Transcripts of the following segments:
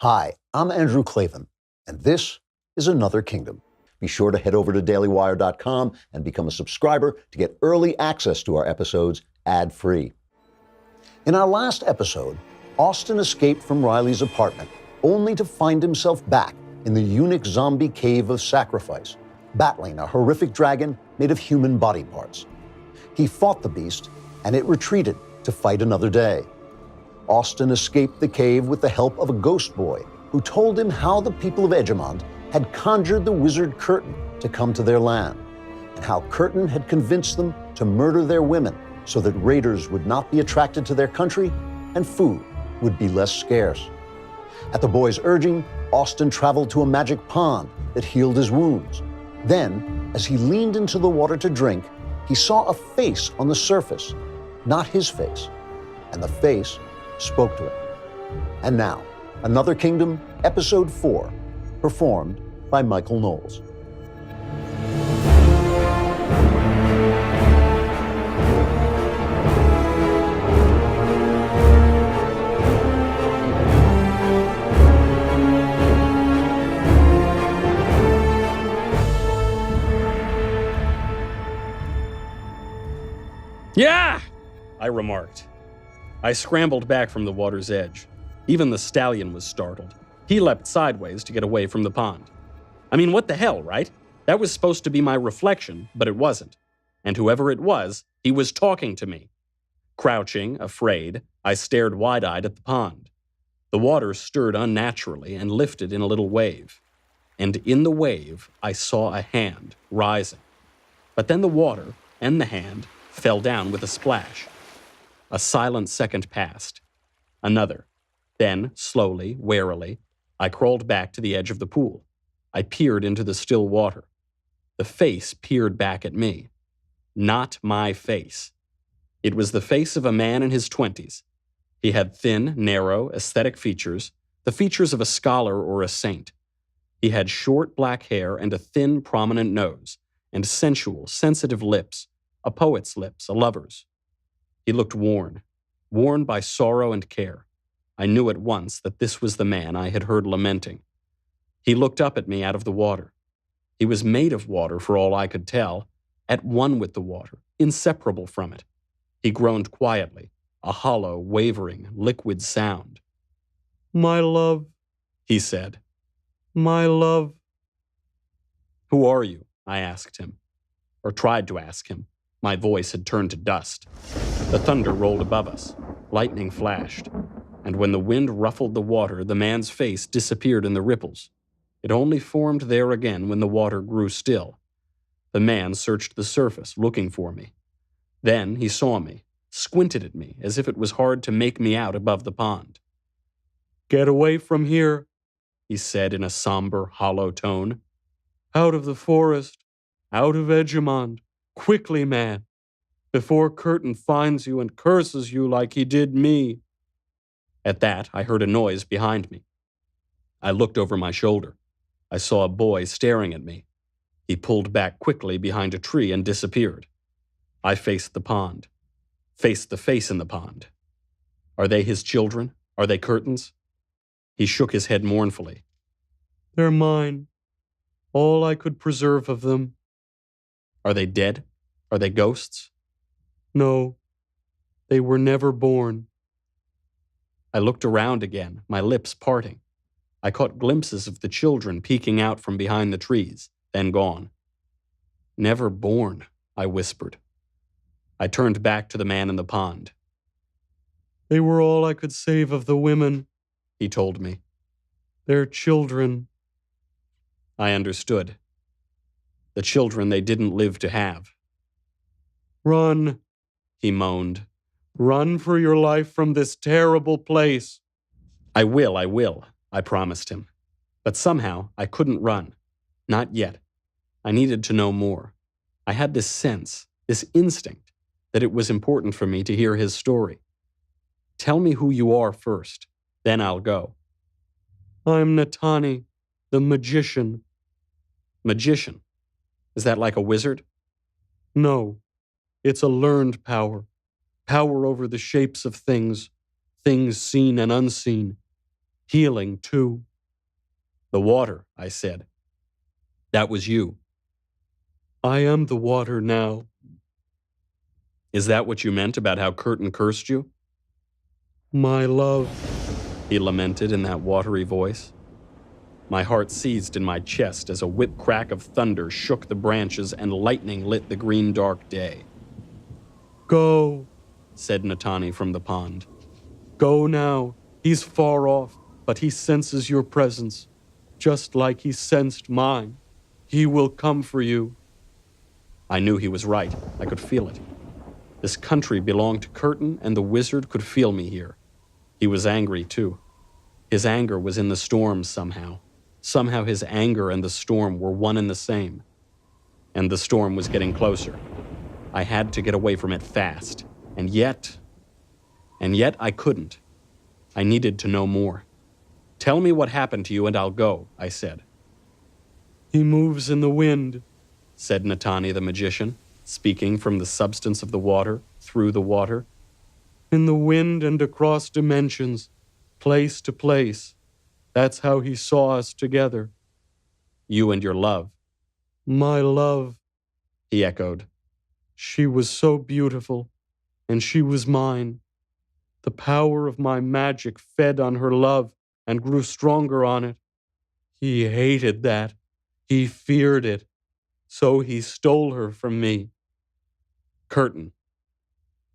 Hi, I'm Andrew Klavan, and this is Another Kingdom. Be sure to head over to dailywire.com and become a subscriber to get early access to our episodes ad-free. In our last episode, Austin escaped from Riley's apartment only to find himself back in the eunuch zombie cave of sacrifice, battling a horrific dragon made of human body parts. He fought the beast, and it retreated to fight another day. Austin escaped the cave with the help of a ghost boy who told him how the people of Edgemont had conjured the wizard Curtain to come to their land, and how Curtain had convinced them to murder their women so that raiders would not be attracted to their country and food would be less scarce. At the boy's urging, Austin traveled to a magic pond that healed his wounds. Then, as he leaned into the water to drink, he saw a face on the surface, not his face, and the face spoke to him. And now, Another Kingdom, Episode 4, performed by Michael Knowles. Yeah, I remarked. I scrambled back from the water's edge. Even the stallion was startled. He leapt sideways to get away from the pond. I mean, what the hell, right? That was supposed to be my reflection, but it wasn't. And whoever it was, he was talking to me. Crouching, afraid, I stared wide-eyed at the pond. The water stirred unnaturally and lifted in a little wave. And in the wave, I saw a hand rising. But then the water and the hand fell down with a splash. A silent second passed. Another. Then, slowly, warily, I crawled back to the edge of the pool. I peered into the still water. The face peered back at me. Not my face. It was the face of a man in his 20s. He had thin, narrow, aesthetic features, the features of a scholar or a saint. He had short black hair and a thin, prominent nose, and sensual, sensitive lips, a poet's lips, a lover's. He looked worn by sorrow and care. I knew at once that this was the man I had heard lamenting. He looked up at me out of the water. He was made of water for all I could tell, at one with the water, inseparable from it. He groaned quietly, a hollow, wavering, liquid sound. "My love," he said. "My love." "Who are you?" I asked him, or tried to ask him. My voice had turned to dust. The thunder rolled above us. Lightning flashed. And when the wind ruffled the water, the man's face disappeared in the ripples. It only formed there again when the water grew still. The man searched the surface, looking for me. Then he saw me, squinted at me as if it was hard to make me out above the pond. "Get away from here," he said in a somber, hollow tone. "Out of the forest, out of Edgemont. Quickly, man, before Curtain finds you and curses you like he did me." At that, I heard a noise behind me. I looked over my shoulder. I saw a boy staring at me. He pulled back quickly behind a tree and disappeared. I faced the pond, faced the face in the pond. Are they his children? Are they Curtain's? He shook his head mournfully. "They're mine, all I could preserve of them." "Are they dead? Are they ghosts?" "No, they were never born." I looked around again, my lips parting. I caught glimpses of the children peeking out from behind the trees, then gone. "Never born," I whispered. I turned back to the man in the pond. "They were all I could save of the women," he told me. "Their children." I understood. The children they didn't live to have. "Run," he moaned. "Run for your life from this terrible place." I will, I promised him. But somehow I couldn't run. Not yet. I needed to know more. I had this sense, this instinct, that it was important for me to hear his story. "Tell me who you are first, then I'll go." "I'm Natani, the magician." "Magician? Is that like a wizard?" "No. It's a learned power. Power over the shapes of things, things seen and unseen. Healing, too. The water, I said. That was you. I am the water now. Is that what you meant about how Curtin cursed you? My love, he lamented in that watery voice. My heart seized in my chest as a whip crack of thunder shook the branches and lightning lit the green dark day. Go, said Natani from the pond. Go now. He's far off, but he senses your presence, just like he sensed mine. He will come for you. I knew he was right. I could feel it. This country belonged to Curtin, and the wizard could feel me here. He was angry, too. His anger was in the storm somehow. Somehow his anger and the storm were one and the same. And the storm was getting closer. I had to get away from it fast. And yet I couldn't. I needed to know more. Tell me what happened to you and I'll go, I said. He moves in the wind, said Natani the magician, speaking from the substance of the water, through the water. In the wind and across dimensions, place to place. That's how he saw us together. You and your love. My love, he echoed. She was so beautiful, and she was mine. The power of my magic fed on her love and grew stronger on it. He hated that. He feared it. So he stole her from me. Curtin.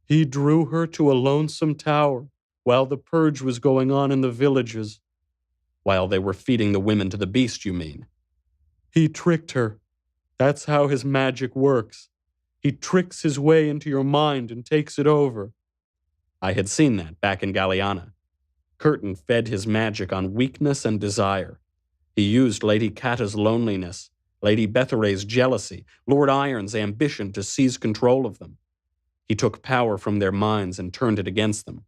He drew her to a lonesome tower while the purge was going on in the villages. While they were feeding the women to the beast, you mean? He tricked her. That's how his magic works. He tricks his way into your mind and takes it over. I had seen that back in Galliana. Curtin fed his magic on weakness and desire. He used Lady Cata's loneliness, Lady Bethare's jealousy, Lord Iron's ambition to seize control of them. He took power from their minds and turned it against them.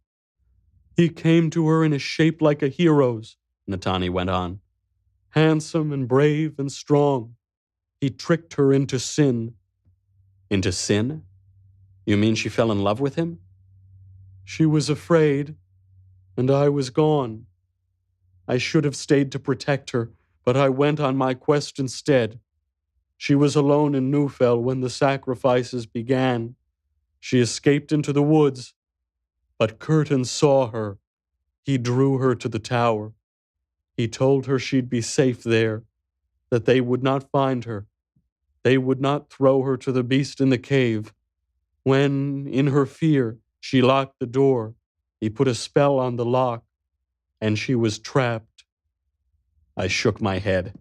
He came to her in a shape like a hero's, Natani went on. Handsome and brave and strong. He tricked her into sin. Into sin? You mean she fell in love with him? She was afraid, and I was gone. I should have stayed to protect her, but I went on my quest instead. She was alone in Newfell when the sacrifices began. She escaped into the woods, but Curtin saw her. He drew her to the tower. He told her she'd be safe there, that they would not find her. They would not throw her to the beast in the cave. When, in her fear, she locked the door, he put a spell on the lock, and she was trapped. I shook my head.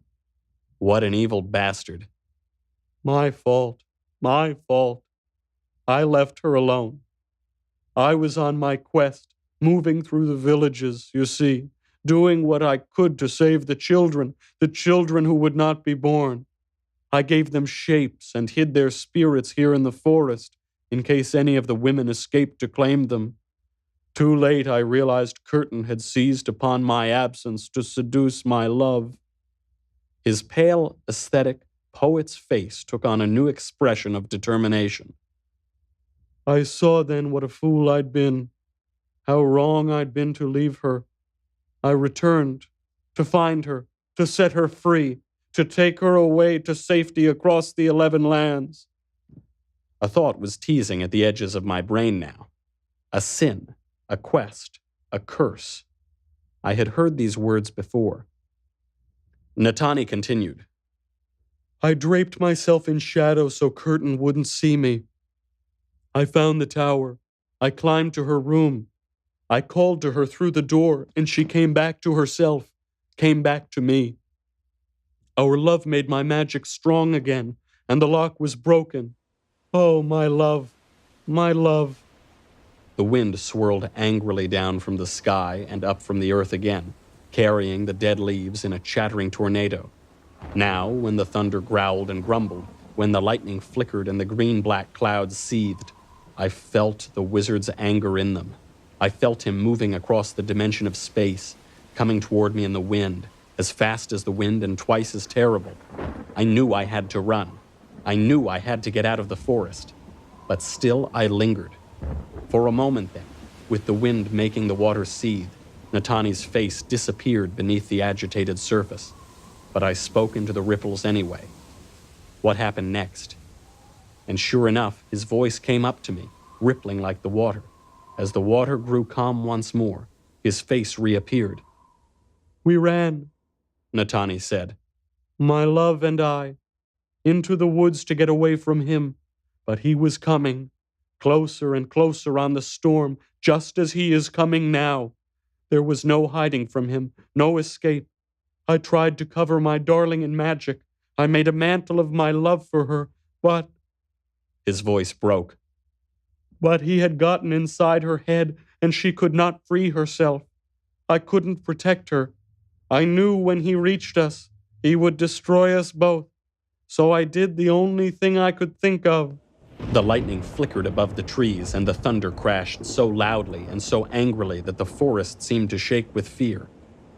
What an evil bastard. My fault. My fault. I left her alone. I was on my quest, moving through the villages, you see, doing what I could to save the children who would not be born. I gave them shapes and hid their spirits here in the forest, in case any of the women escaped to claim them. Too late, I realized Curtin had seized upon my absence to seduce my love. His pale, aesthetic, poet's face took on a new expression of determination. I saw then what a fool I'd been, how wrong I'd been to leave her. I returned, to find her, to set her free, to take her away to safety across the 11 lands. A thought was teasing at the edges of my brain now. A sin, a quest, a curse. I had heard these words before. Natani continued. I draped myself in shadow so Curtin wouldn't see me. I found the tower. I climbed to her room. I called to her through the door, and she came back to herself, came back to me. Our love made my magic strong again, and the lock was broken. Oh, my love, my love. The wind swirled angrily down from the sky and up from the earth again, carrying the dead leaves in a chattering tornado. Now, when the thunder growled and grumbled, when the lightning flickered and the green-black clouds seethed, I felt the wizard's anger in them. I felt him moving across the dimension of space, coming toward me in the wind, as fast as the wind and twice as terrible. I knew I had to run. I knew I had to get out of the forest. But still I lingered. For a moment then, with the wind making the water seethe, Natani's face disappeared beneath the agitated surface, but I spoke into the ripples anyway. What happened next? And sure enough, his voice came up to me, rippling like the water. As the water grew calm once more, his face reappeared. "We ran," Natani said, "my love and I, into the woods to get away from him, but he was coming, closer and closer on the storm, just as he is coming now. There was no hiding from him, no escape. I tried to cover my darling in magic. I made a mantle of my love for her, but—" His voice broke. "But he had gotten inside her head, and she could not free herself. I couldn't protect her. I knew when he reached us, he would destroy us both. So I did the only thing I could think of." The lightning flickered above the trees, and the thunder crashed so loudly and so angrily that the forest seemed to shake with fear.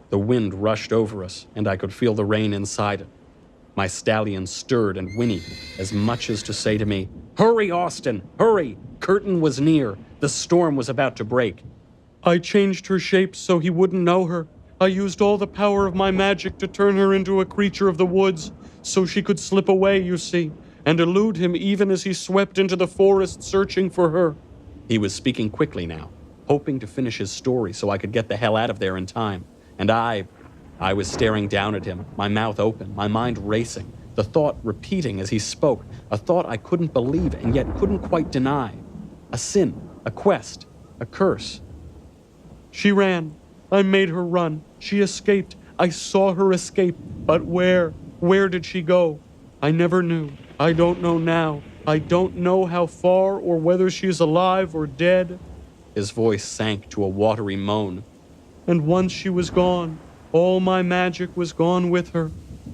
The wind rushed over us, and I could feel the rain inside it. My stallion stirred and whinnied, as much as to say to me, "Hurry, Austin, hurry! Curtin was near. The storm was about to break." I changed her shape so he wouldn't know her. I used all the power of my magic to turn her into a creature of the woods, so she could slip away, you see, and elude him even as he swept into the forest searching for her. He was speaking quickly now, hoping to finish his story so I could get the hell out of there in time. And I was staring down at him, my mouth open, my mind racing, the thought repeating as he spoke, a thought I couldn't believe and yet couldn't quite deny. A sin, a quest, a curse. "She ran. I made her run. She escaped. I saw her escape. But where? Where did she go? I never knew. I don't know now. I don't know how far or whether she's alive or dead." His voice sank to a watery moan. "And once she was gone, all my magic was gone with her.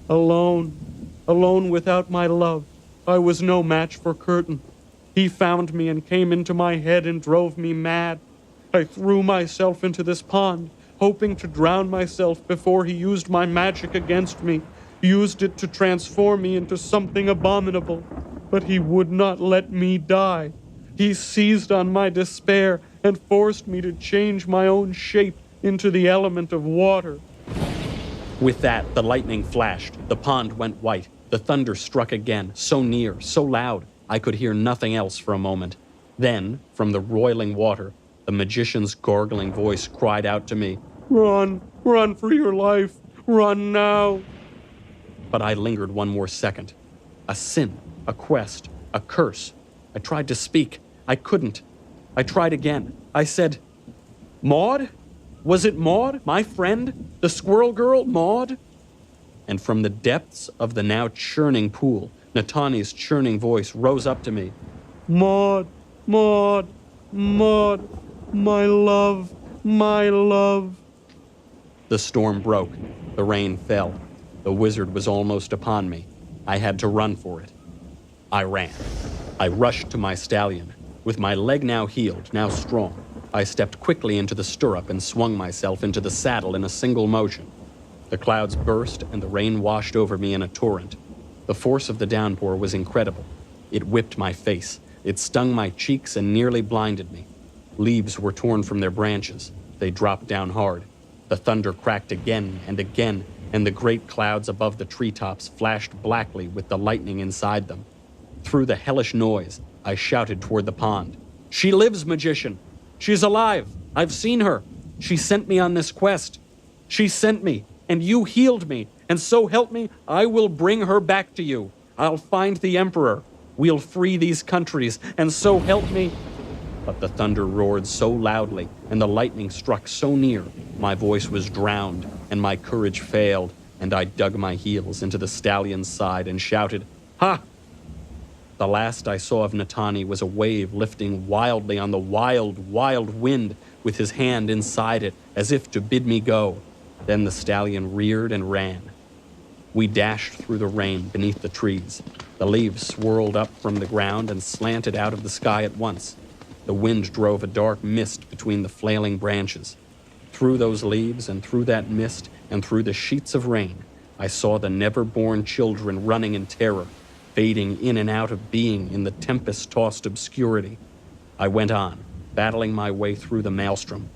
Alone without my love. I was no match for Curtin. He found me and came into my head and drove me mad. I threw myself into this pond, hoping to drown myself before he used my magic against me, used it to transform me into something abominable. But he would not let me die. He seized on my despair and forced me to change my own shape into the element of water." With that, the lightning flashed, the pond went white, the thunder struck again, so near, so loud, I could hear nothing else for a moment. Then, from the roiling water, the magician's gargling voice cried out to me, "Run, run for your life, run now." But I lingered one more second. A sin, a quest, a curse. I tried to speak. I couldn't. I tried again. I said, "Maud? Was it Maud, my friend? The squirrel girl, Maud?" And from the depths of the now churning pool, Natani's churning voice rose up to me. "Maud, Maud, Maud, my love, my love." The storm broke. The rain fell. The wizard was almost upon me. I had to run for it. I ran. I rushed to my stallion. With my leg now healed, now strong, I stepped quickly into the stirrup and swung myself into the saddle in a single motion. The clouds burst and the rain washed over me in a torrent. The force of the downpour was incredible. It whipped my face. It stung my cheeks and nearly blinded me. Leaves were torn from their branches. They dropped down hard. The thunder cracked again and again, and the great clouds above the treetops flashed blackly with the lightning inside them. Through the hellish noise, I shouted toward the pond. "She lives, magician! She's alive! I've seen her! She sent me on this quest! She sent me, and you healed me, and so help me, I will bring her back to you! I'll find the Emperor! We'll free these countries, and so help me!" But the thunder roared so loudly, and the lightning struck so near, my voice was drowned, and my courage failed, and I dug my heels into the stallion's side and shouted, "Ha!" The last I saw of Natani was a wave lifting wildly on the wild, wild wind with his hand inside it, as if to bid me go. Then the stallion reared and ran. We dashed through the rain beneath the trees. The leaves swirled up from the ground and slanted out of the sky at once. The wind drove a dark mist between the flailing branches. Through those leaves and through that mist and through the sheets of rain, I saw the never-born children running in terror, fading in and out of being in the tempest-tossed obscurity. I went on, battling my way through the maelstrom.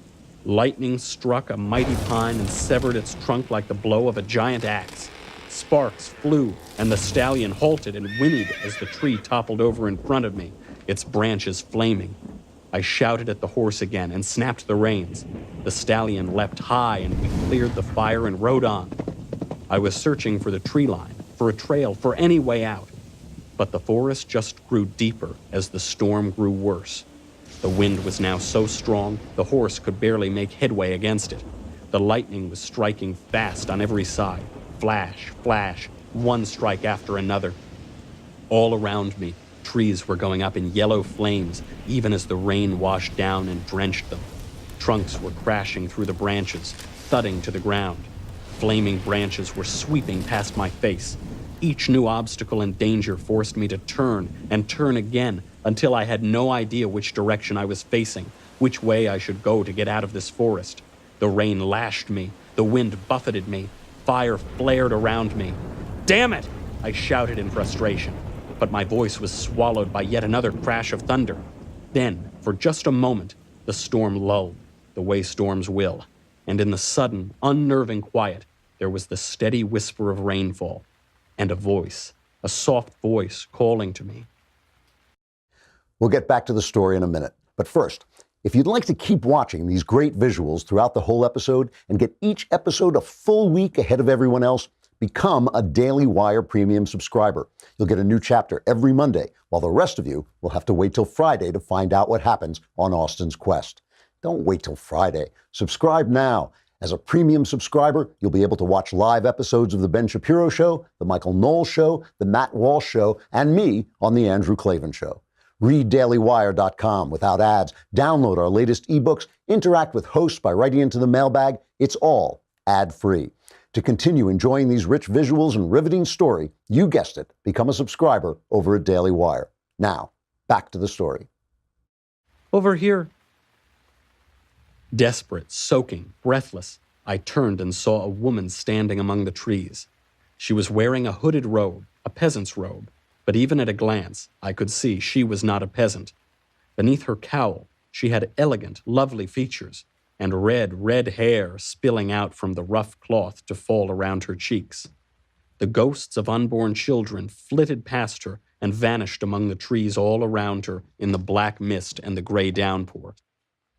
Lightning struck a mighty pine and severed its trunk like the blow of a giant axe. Sparks flew, and the stallion halted and whinnied as the tree toppled over in front of me, its branches flaming. I shouted at the horse again and snapped the reins. The stallion leapt high, and we cleared the fire and rode on. I was searching for the tree line, for a trail, for any way out. But the forest just grew deeper as the storm grew worse. The wind was now so strong, the horse could barely make headway against it. The lightning was striking fast on every side. Flash, flash, one strike after another. All around me, trees were going up in yellow flames, even as the rain washed down and drenched them. Trunks were crashing through the branches, thudding to the ground. Flaming branches were sweeping past my face. Each new obstacle and danger forced me to turn and turn again until I had no idea which direction I was facing, which way I should go to get out of this forest. The rain lashed me. The wind buffeted me. Fire flared around me. "Damn it!" I shouted in frustration, but my voice was swallowed by yet another crash of thunder. Then, for just a moment, the storm lulled, the way storms will, and in the sudden, unnerving quiet, there was the steady whisper of rainfall, and a soft voice calling to me. We'll get back to the story in a minute. But first, if you'd like to keep watching these great visuals throughout the whole episode and get each episode a full week ahead of everyone else, become a Daily Wire Premium subscriber. You'll get a new chapter every Monday, while the rest of you will have to wait till Friday to find out what happens on Austin's quest. Don't wait till Friday. Subscribe now. As a premium subscriber, you'll be able to watch live episodes of The Ben Shapiro Show, The Michael Knowles Show, The Matt Walsh Show, and me on The Andrew Klavan Show. Read dailywire.com without ads, download our latest ebooks, interact with hosts by writing into the mailbag. It's all ad-free. To continue enjoying these rich visuals and riveting story, you guessed it, become a subscriber over at Daily Wire. Now, back to the story. "Over here." Desperate, soaking, breathless, I turned and saw a woman standing among the trees. She was wearing a hooded robe, a peasant's robe, but even at a glance, I could see she was not a peasant. Beneath her cowl, she had elegant, lovely features, and red hair spilling out from the rough cloth to fall around her cheeks. The ghosts of unborn children flitted past her and vanished among the trees all around her in the black mist and the gray downpour.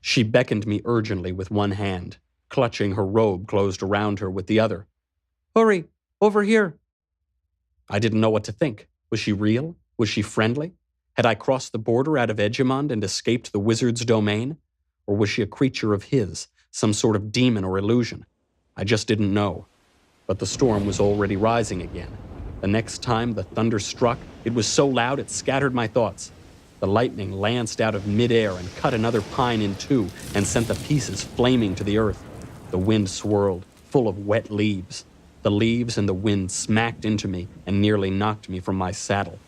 She beckoned me urgently with one hand, clutching her robe closed around her with the other. "Hurry, over here." I didn't know what to think. Was she real? Was she friendly? Had I crossed the border out of Edgemont and escaped the wizard's domain? Or was she a creature of his, some sort of demon or illusion? I just didn't know. But the storm was already rising again. The next time the thunder struck, it was so loud it scattered my thoughts. The lightning lanced out of midair and cut another pine in two and sent the pieces flaming to the earth. The wind swirled, full of wet leaves. The leaves and the wind smacked into me and nearly knocked me from my saddle.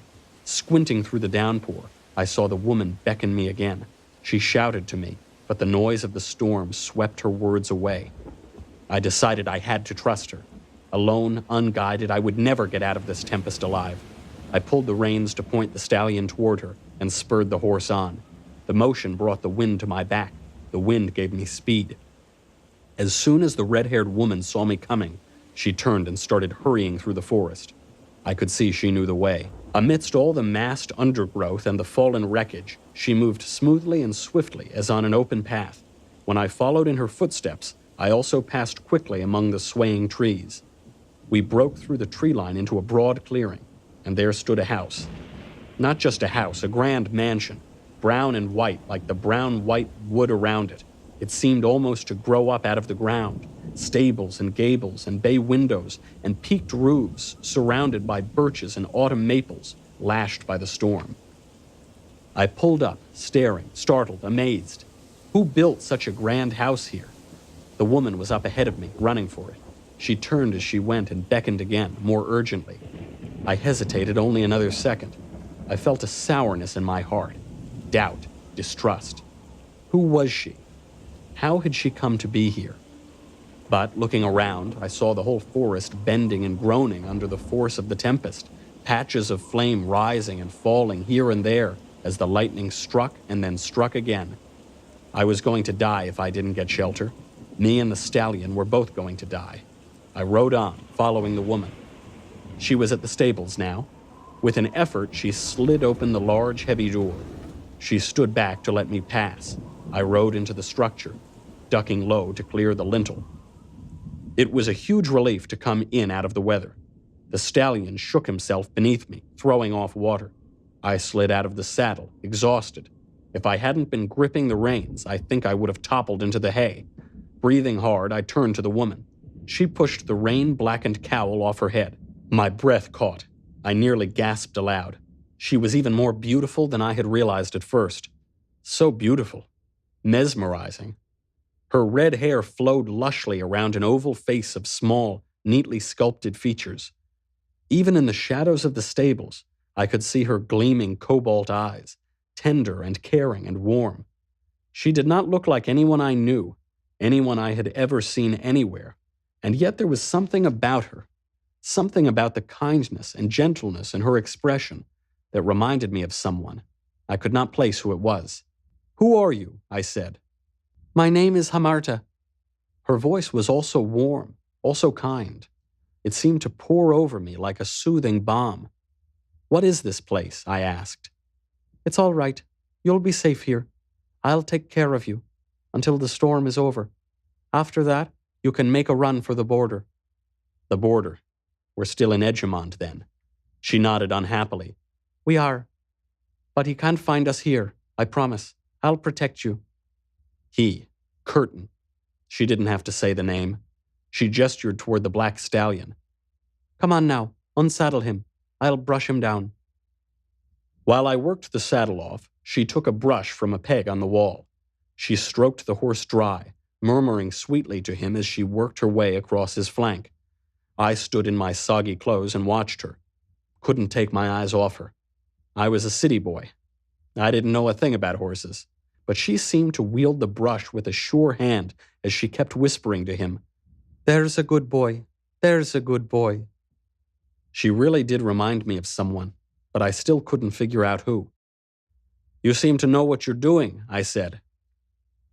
Squinting through the downpour, I saw the woman beckon me again. She shouted to me, but the noise of the storm swept her words away. I decided I had to trust her. Alone, unguided, I would never get out of this tempest alive. I pulled the reins to point the stallion toward her and spurred the horse on. The motion brought the wind to my back. The wind gave me speed. As soon as the red-haired woman saw me coming, she turned and started hurrying through the forest. I could see she knew the way. Amidst all the massed undergrowth and the fallen wreckage, she moved smoothly and swiftly as on an open path. When I followed in her footsteps, I also passed quickly among the swaying trees. We broke through the tree line into a broad clearing, and there stood a house. Not just a house, a grand mansion, brown and white like the brown-white wood around it. It seemed almost to grow up out of the ground. Stables and gables and bay windows and peaked roofs surrounded by birches and autumn maples lashed by the storm. I pulled up, staring, startled, amazed. Who built such a grand house here? The woman was up ahead of me, running for it. She turned as she went and beckoned again, more urgently. I hesitated only another second. I felt a sourness in my heart, doubt, distrust. Who was she? How had she come to be here? But looking around, I saw the whole forest bending and groaning under the force of the tempest, patches of flame rising and falling here and there as the lightning struck and then struck again. I was going to die if I didn't get shelter. Me and the stallion were both going to die. I rode on, following the woman. She was at the stables now. With an effort, she slid open the large, heavy door. She stood back to let me pass. I rode into the structure, ducking low to clear the lintel. It was a huge relief to come in out of the weather. The stallion shook himself beneath me, throwing off water. I slid out of the saddle, exhausted. If I hadn't been gripping the reins, I think I would have toppled into the hay. Breathing hard, I turned to the woman. She pushed the rain-blackened cowl off her head. My breath caught. I nearly gasped aloud. She was even more beautiful than I had realized at first. So beautiful. Mesmerizing. Her red hair flowed lushly around an oval face of small, neatly sculpted features. Even in the shadows of the stables, I could see her gleaming cobalt eyes, tender and caring and warm. She did not look like anyone I knew, anyone I had ever seen anywhere, and yet there was something about her, something about the kindness and gentleness in her expression that reminded me of someone. I could not place who it was. "Who are you?" I said. "My name is Hamarta." Her voice was also warm, also kind. It seemed to pour over me like a soothing balm. "What is this place?" I asked. "It's all right. You'll be safe here. I'll take care of you until the storm is over. After that, you can make a run for the border." The border. We're still in Edgemont, then. She nodded unhappily. "We are. But he can't find us here, I promise. I'll protect you." He. Curtin. She didn't have to say the name. She gestured toward the black stallion. "Come on now, unsaddle him. I'll brush him down." While I worked the saddle off, she took a brush from a peg on the wall. She stroked the horse dry, murmuring sweetly to him as she worked her way across his flank. I stood in my soggy clothes and watched her. Couldn't take my eyes off her. I was a city boy. I didn't know a thing about horses, but she seemed to wield the brush with a sure hand as she kept whispering to him, "There's a good boy. There's a good boy." She really did remind me of someone, but I still couldn't figure out who. "You seem to know what you're doing," I said.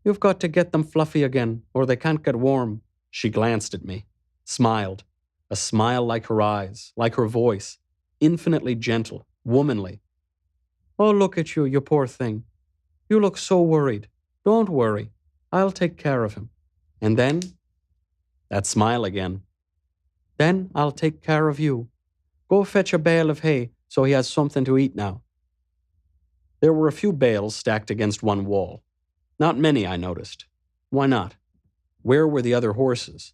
"You've got to get them fluffy again, or they can't get warm." She glanced at me, smiled, a smile like her eyes, like her voice, infinitely gentle, womanly. "Oh, look at you, you poor thing. You look so worried. Don't worry. I'll take care of him. And then," that smile again, "then I'll take care of you. Go fetch a bale of hay so he has something to eat now." There were a few bales stacked against one wall. Not many, I noticed. Why not? Where were the other horses?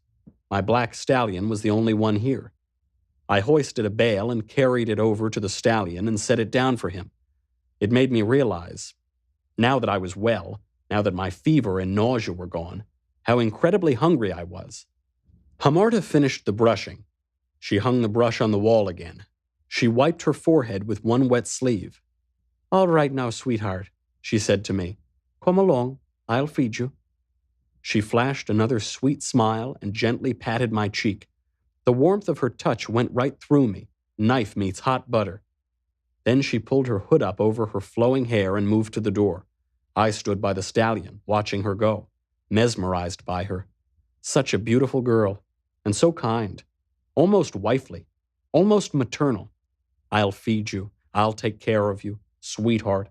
My black stallion was the only one here. I hoisted a bale and carried it over to the stallion and set it down for him. It made me realize, now that I was well, now that my fever and nausea were gone, how incredibly hungry I was. Hamarta finished the brushing. She hung the brush on the wall again. She wiped her forehead with one wet sleeve. "All right now, sweetheart," she said to me. "Come along, I'll feed you." She flashed another sweet smile and gently patted my cheek. The warmth of her touch went right through me, knife meets hot butter. Then she pulled her hood up over her flowing hair and moved to the door. I stood by the stallion, watching her go, mesmerized by her. Such a beautiful girl, and so kind, almost wifely, almost maternal. "I'll feed you, I'll take care of you, sweetheart."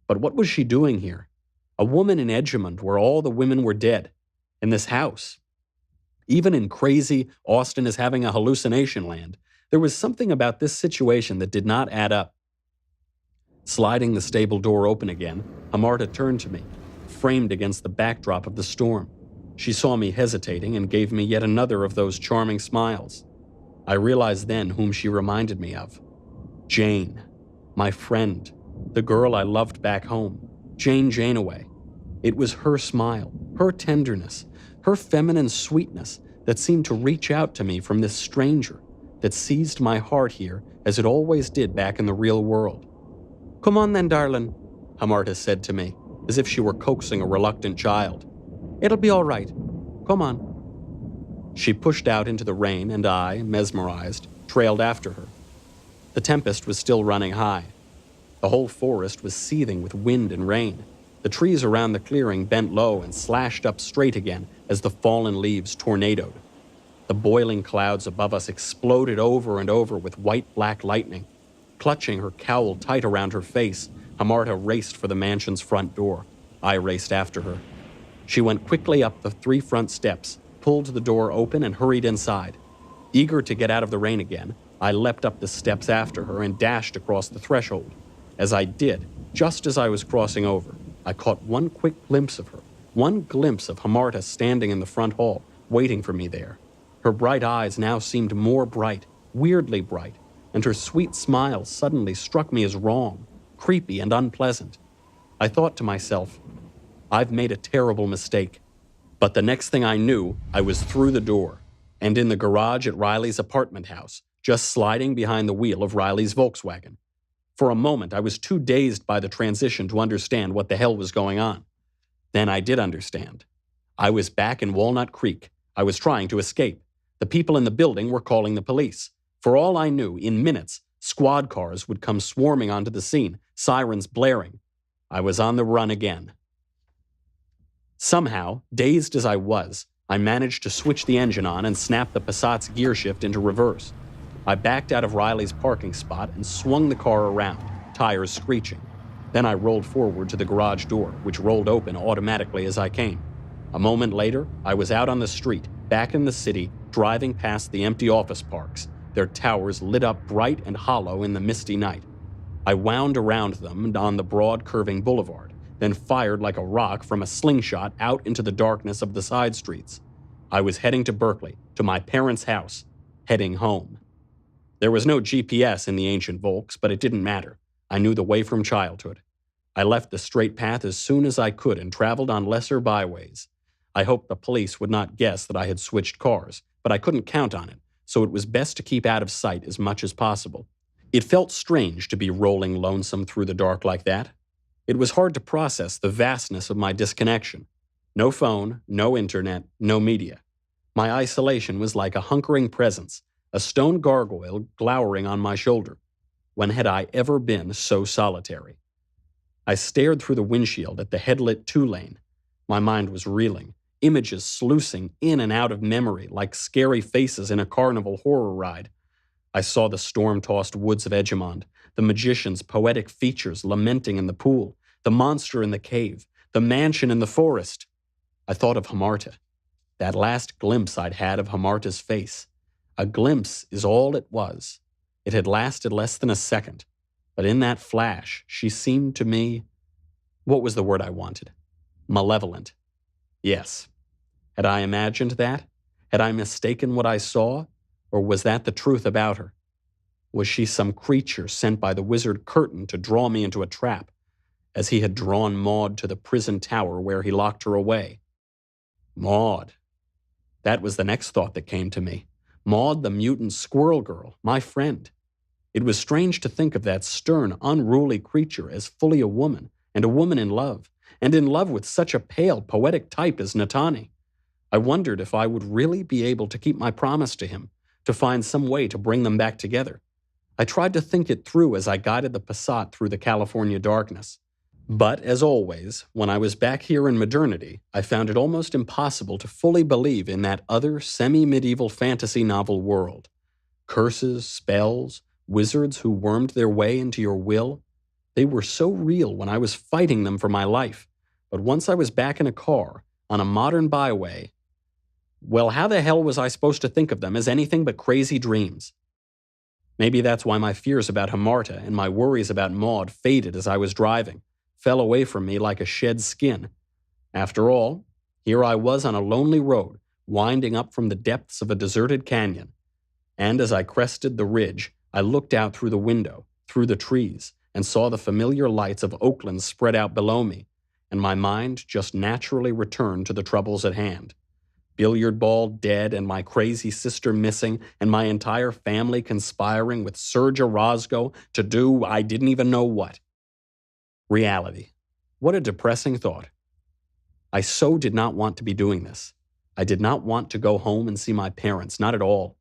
But what was she doing here? A woman in Edgemont where all the women were dead. In this house. Even in crazy Austin is having a hallucination land, there was something about this situation that did not add up. Sliding the stable door open again, Hamarta turned to me, framed against the backdrop of the storm. She saw me hesitating and gave me yet another of those charming smiles. I realized then whom she reminded me of. Jane, my friend, the girl I loved back home, Jane Janeway. It was her smile, her tenderness, her feminine sweetness that seemed to reach out to me from this stranger that seized my heart here as it always did back in the real world. "Come on then, darling," Hamarta said to me, as if she were coaxing a reluctant child. "It'll be all right. Come on." She pushed out into the rain, and I, mesmerized, trailed after her. The tempest was still running high. The whole forest was seething with wind and rain. The trees around the clearing bent low and slashed up straight again as the fallen leaves tornadoed. The boiling clouds above us exploded over and over with white-black lightning. Clutching her cowl tight around her face, Hamarta raced for the mansion's front door. I raced after her. She went quickly up the 3 front steps, pulled the door open, and hurried inside. Eager to get out of the rain again, I leapt up the steps after her and dashed across the threshold. As I did, just as I was crossing over, I caught one quick glimpse of her, one glimpse of Hamarta standing in the front hall, waiting for me there. Her bright eyes now seemed more bright, weirdly bright, and her sweet smile suddenly struck me as wrong, creepy, and unpleasant. I thought to myself, I've made a terrible mistake. But the next thing I knew, I was through the door and in the garage at Riley's apartment house, just sliding behind the wheel of Riley's Volkswagen. For a moment, I was too dazed by the transition to understand what the hell was going on. Then I did understand. I was back in Walnut Creek. I was trying to escape. The people in the building were calling the police. For all I knew, in minutes, squad cars would come swarming onto the scene, sirens blaring. I was on the run again. Somehow, dazed as I was, I managed to switch the engine on and snap the Passat's gear shift into reverse. I backed out of Riley's parking spot and swung the car around, tires screeching. Then I rolled forward to the garage door, which rolled open automatically as I came. A moment later, I was out on the street, back in the city, driving past the empty office parks, their towers lit up bright and hollow in the misty night. I wound around them on the broad, curving boulevard, then fired like a rock from a slingshot out into the darkness of the side streets. I was heading to Berkeley, to my parents' house, heading home. There was no GPS in the ancient Volks, but it didn't matter. I knew the way from childhood. I left the straight path as soon as I could and traveled on lesser byways. I hoped the police would not guess that I had switched cars, but I couldn't count on it, so it was best to keep out of sight as much as possible. It felt strange to be rolling lonesome through the dark like that. It was hard to process the vastness of my disconnection. No phone, no internet, no media. My isolation was like a hunkering presence, a stone gargoyle glowering on my shoulder. When had I ever been so solitary? I stared through the windshield at the headlit 2-lane. My mind was reeling, images sluicing in and out of memory like scary faces in a carnival horror ride. I saw the storm-tossed woods of Edgemont, the magician's poetic features lamenting in the pool, the monster in the cave, the mansion in the forest. I thought of Hamarta, that last glimpse I'd had of Hamarta's face. A glimpse is all it was. It had lasted less than a second, but in that flash, she seemed to me, what was the word I wanted? Malevolent. Yes. Had I imagined that? Had I mistaken what I saw? Or was that the truth about her? Was she some creature sent by the wizard Curtain to draw me into a trap, as he had drawn Maud to the prison tower where he locked her away? Maud. That was the next thought that came to me. Maud, the mutant squirrel girl, my friend. It was strange to think of that stern, unruly creature as fully a woman, and a woman in love, and in love with such a pale, poetic type as Natani. I wondered if I would really be able to keep my promise to him, to find some way to bring them back together. I tried to think it through as I guided the Passat through the California darkness. But, as always, when I was back here in modernity, I found it almost impossible to fully believe in that other semi-medieval fantasy novel world. Curses, spells, wizards who wormed their way into your will. They were so real when I was fighting them for my life. But once I was back in a car, on a modern byway, well, how the hell was I supposed to think of them as anything but crazy dreams? Maybe that's why my fears about Hamarta and my worries about Maud faded as I was driving, fell away from me like a shed skin. After all, here I was on a lonely road, winding up from the depths of a deserted canyon. And as I crested the ridge, I looked out through the window, through the trees, and saw the familiar lights of Oakland spread out below me, and my mind just naturally returned to the troubles at hand. Billiard ball dead and my crazy sister missing and my entire family conspiring with Serge Orozco to do I didn't even know what. Reality. What a depressing thought. I so did not want to be doing this. I did not want to go home and see my parents, not at all.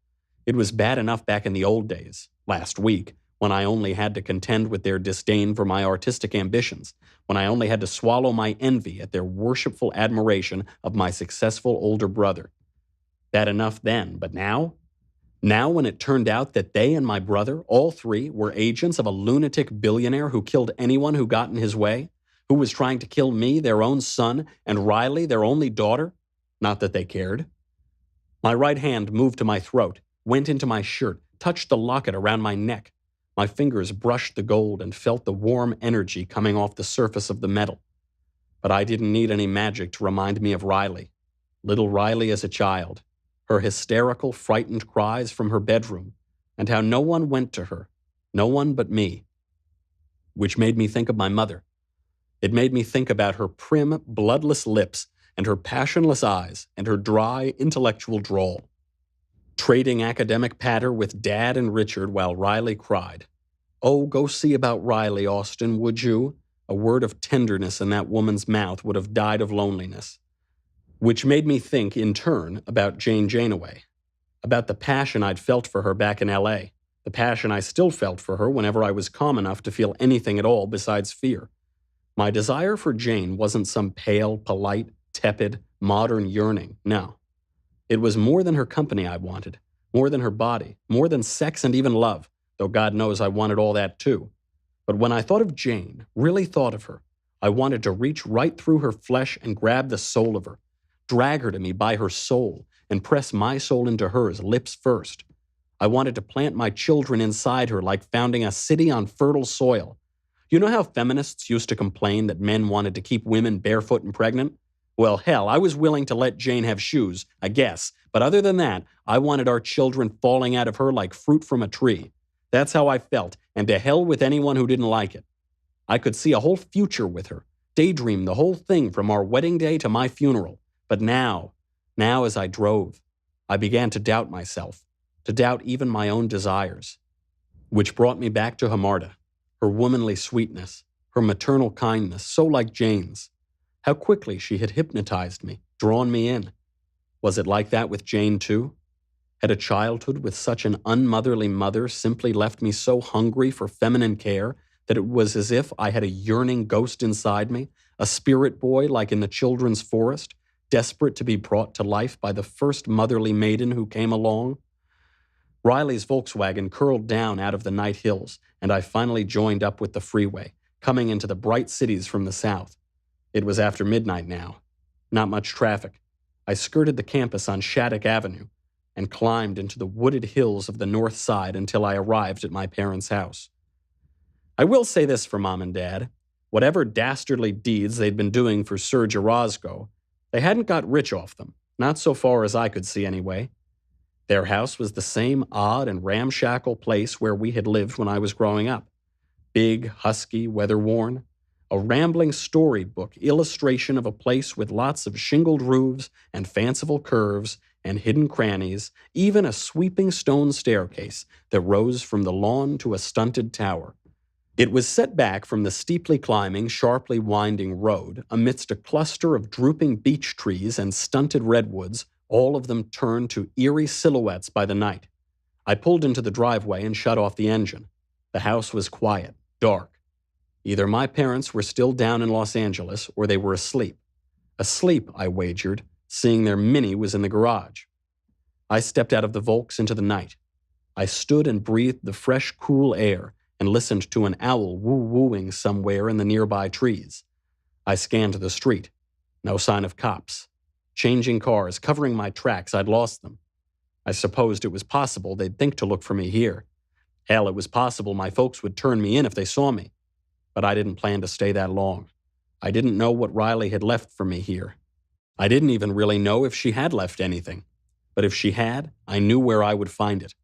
It was bad enough back in the old days, last week, when I only had to contend with their disdain for my artistic ambitions, when I only had to swallow my envy at their worshipful admiration of my successful older brother. Bad enough then, but now? Now, when it turned out that they and my brother, all three, were agents of a lunatic billionaire who killed anyone who got in his way, who was trying to kill me, their own son, and Riley, their only daughter? Not that they cared. My right hand moved to my throat, went into my shirt, touched the locket around my neck. My fingers brushed the gold and felt the warm energy coming off the surface of the metal. But I didn't need any magic to remind me of Riley. Little Riley as a child. Her hysterical, frightened cries from her bedroom, and how no one went to her, no one but me. Which made me think of my mother. It made me think about her prim, bloodless lips, and her passionless eyes, and her dry, intellectual drawl. Trading academic patter with Dad and Richard while Riley cried. "Oh, go see about Riley, Austin, would you?" A word of tenderness in that woman's mouth would have died of loneliness. Which made me think, in turn, about Jane Janeway, about the passion I'd felt for her back in L.A., the passion I still felt for her whenever I was calm enough to feel anything at all besides fear. My desire for Jane wasn't some pale, polite, tepid, modern yearning, no. It was more than her company I wanted, more than her body, more than sex and even love, though God knows I wanted all that too. But when I thought of Jane, really thought of her, I wanted to reach right through her flesh and grab the soul of her, drag her to me by her soul, and press my soul into hers, lips first. I wanted to plant my children inside her like founding a city on fertile soil. You know how feminists used to complain that men wanted to keep women barefoot and pregnant? Well, hell, I was willing to let Jane have shoes, I guess, but other than that, I wanted our children falling out of her like fruit from a tree. That's how I felt, and to hell with anyone who didn't like it. I could see a whole future with her, daydream the whole thing from our wedding day to my funeral. But now as I drove, I began to doubt myself, to doubt even my own desires. Which brought me back to Hamarda, her womanly sweetness, her maternal kindness, so like Jane's. How quickly she had hypnotized me, drawn me in. Was it like that with Jane too? Had a childhood with such an unmotherly mother simply left me so hungry for feminine care that it was as if I had a yearning ghost inside me, a spirit boy like in the children's forest, desperate to be brought to life by the first motherly maiden who came along? Riley's Volkswagen curled down out of the night hills, and I finally joined up with the freeway, coming into the bright cities from the south. It was after midnight now. Not much traffic. I skirted the campus on Shattuck Avenue and climbed into the wooded hills of the north side until I arrived at my parents' house. I will say this for Mom and Dad. Whatever dastardly deeds they'd been doing for Serge Orozco, they hadn't got rich off them, not so far as I could see anyway. Their house was the same odd and ramshackle place where we had lived when I was growing up. Big, husky, weather-worn. A rambling storybook illustration of a place with lots of shingled roofs and fanciful curves and hidden crannies, even a sweeping stone staircase that rose from the lawn to a stunted tower. It was set back from the steeply climbing, sharply winding road amidst a cluster of drooping beech trees and stunted redwoods, all of them turned to eerie silhouettes by the night. I pulled into the driveway and shut off the engine. The house was quiet, dark. Either my parents were still down in Los Angeles or they were asleep. Asleep, I wagered, seeing their Mini was in the garage. I stepped out of the Volks into the night. I stood and breathed the fresh, cool air and listened to an owl woo-wooing somewhere in the nearby trees. I scanned the street. No sign of cops. Changing cars, covering my tracks, I'd lost them. I supposed it was possible they'd think to look for me here. Hell, it was possible my folks would turn me in if they saw me. But I didn't plan to stay that long. I didn't know what Riley had left for me here. I didn't even really know if she had left anything. But if she had, I knew where I would find it.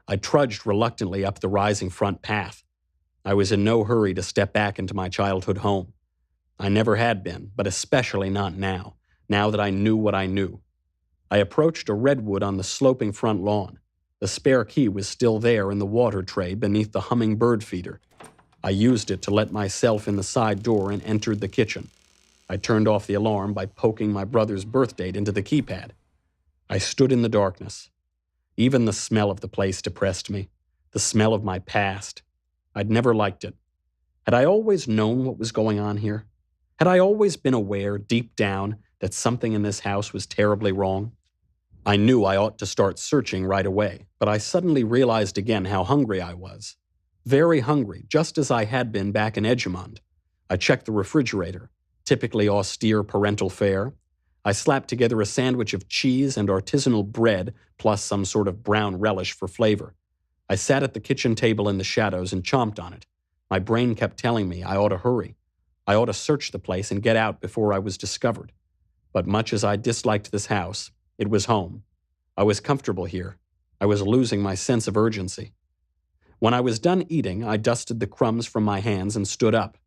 I trudged reluctantly up the rising front path. I was in no hurry to step back into my childhood home. I never had been, but especially not now that I knew what I knew. I approached a redwood on the sloping front lawn. The spare key was still there in the water tray beneath the humming bird feeder. I used it to let myself in the side door and entered the kitchen. I turned off the alarm by poking my brother's birth date into the keypad. I stood in the darkness. Even the smell of the place depressed me, the smell of my past, I'd never liked it. Had I always known what was going on here? Had I always been aware, deep down, that something in this house was terribly wrong? I knew I ought to start searching right away, but I suddenly realized again how hungry I was. Very hungry, just as I had been back in Edgemont. I checked the refrigerator, typically austere parental fare. I slapped together a sandwich of cheese and artisanal bread, plus some sort of brown relish for flavor. I sat at the kitchen table in the shadows and chomped on it. My brain kept telling me I ought to hurry. I ought to search the place and get out before I was discovered. But much as I disliked this house, it was home. I was comfortable here. I was losing my sense of urgency. When I was done eating, I dusted the crumbs from my hands and stood up.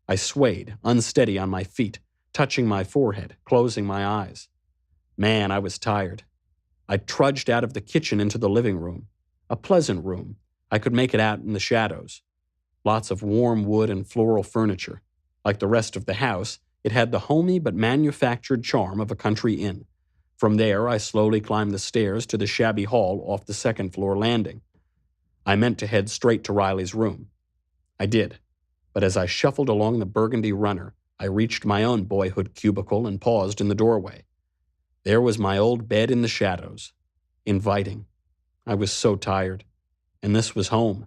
I swayed, unsteady on my feet, touching my forehead, closing my eyes. Man, I was tired. I trudged out of the kitchen into the living room. A pleasant room. I could make it out in the shadows. Lots of warm wood and floral furniture. Like the rest of the house, it had the homey but manufactured charm of a country inn. From there, I slowly climbed the stairs to the shabby hall off the second-floor landing. I meant to head straight to Riley's room. I did, but as I shuffled along the burgundy runner, I reached my own boyhood cubicle and paused in the doorway. There was my old bed in the shadows, inviting. I was so tired, and this was home.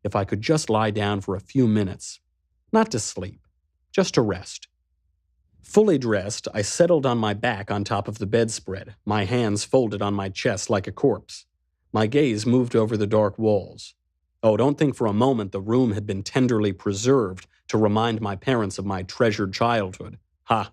If I could just lie down for a few minutes, not to sleep, just to rest. Fully dressed, I settled on my back on top of the bedspread, my hands folded on my chest like a corpse. My gaze moved over the dark walls. Oh, don't think for a moment the room had been tenderly preserved to remind my parents of my treasured childhood. Ha!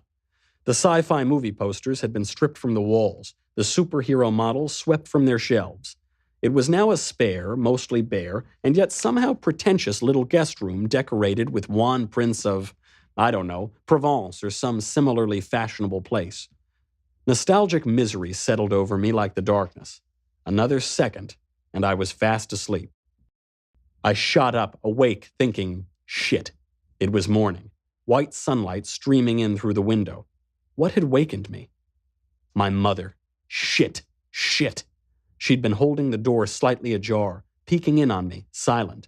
The sci-fi movie posters had been stripped from the walls, the superhero models swept from their shelves. It was now a spare, mostly bare, and yet somehow pretentious little guest room decorated with wan prints of, I don't know, Provence or some similarly fashionable place. Nostalgic misery settled over me like the darkness. Another second, and I was fast asleep. I shot up, awake, thinking, shit. It was morning. White sunlight streaming in through the window. What had wakened me? My mother. Shit. She'd been holding the door slightly ajar, peeking in on me, silent.